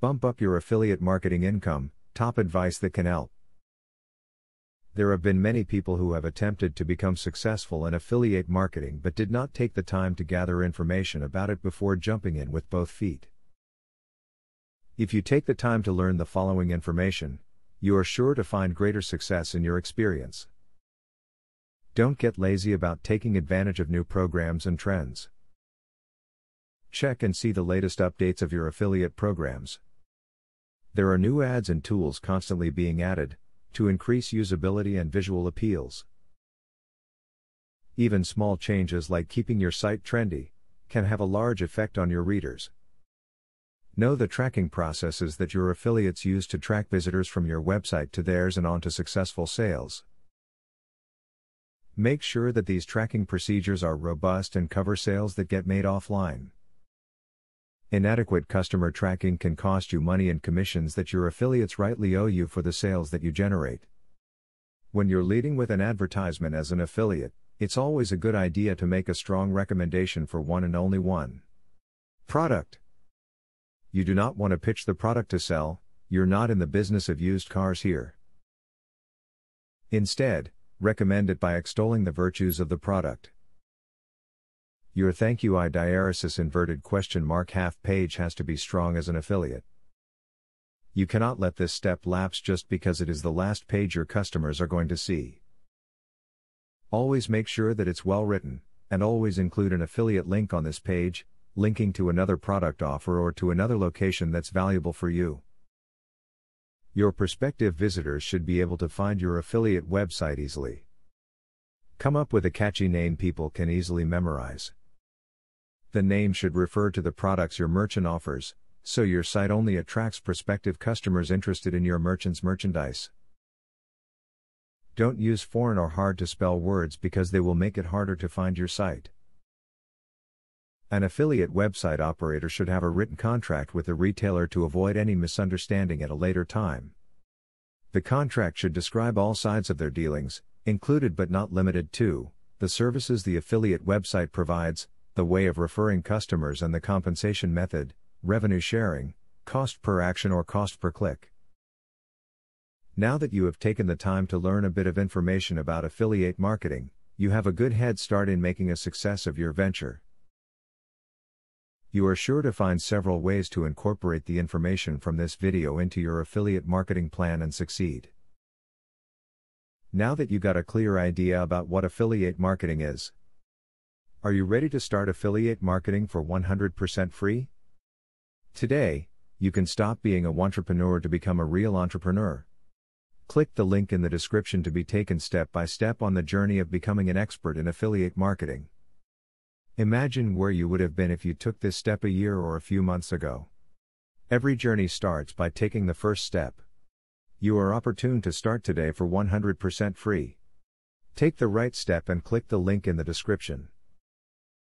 Bump up your affiliate marketing income, top advice that can help. There have been many people who have attempted to become successful in affiliate marketing but did not take the time to gather information about it before jumping in with both feet. If you take the time to learn the following information, you are sure to find greater success in your experience. Don't get lazy about taking advantage of new programs and trends. Check and see the latest updates of your affiliate programs. There are new ads and tools constantly being added to increase usability and visual appeals. Even small changes like keeping your site trendy can have a large effect on your readers. Know the tracking processes that your affiliates use to track visitors from your website to theirs and on to successful sales. Make sure that these tracking procedures are robust and cover sales that get made offline. Inadequate customer tracking can cost you money and commissions that your affiliates rightly owe you for the sales that you generate. When you're leading with an advertisement as an affiliate, it's always a good idea to make a strong recommendation for one and only one product. You do not want to pitch the product to sell, you're not in the business of used cars here. Instead, recommend it by extolling the virtues of the product. Your thank you half page has to be strong as an affiliate. You cannot let this step lapse just because it is the last page your customers are going to see. Always make sure that it's well written, and always include an affiliate link on this page, linking to another product offer or to another location that's valuable for you. Your prospective visitors should be able to find your affiliate website easily. Come up with a catchy name people can easily memorize. The name should refer to the products your merchant offers, so your site only attracts prospective customers interested in your merchant's merchandise. Don't use foreign or hard to spell words because they will make it harder to find your site. An affiliate website operator should have a written contract with the retailer to avoid any misunderstanding at a later time. The contract should describe all sides of their dealings, included but not limited to, the services the affiliate website provides, the way of referring customers and the compensation method, revenue sharing, cost per action or cost per click. Now that you have taken the time to learn a bit of information about affiliate marketing, you have a good head start in making a success of your venture. You are sure to find several ways to incorporate the information from this video into your affiliate marketing plan and succeed. Now that you got a clear idea about what affiliate marketing is, are you ready to start affiliate marketing for 100% free? Today, you can stop being a wantrepreneur to become a real entrepreneur. Click the link in the description to be taken step by step on the journey of becoming an expert in affiliate marketing. Imagine where you would have been if you took this step a year or a few months ago. Every journey starts by taking the first step. You are opportune to start today for 100% free. Take the right step and click the link in the description.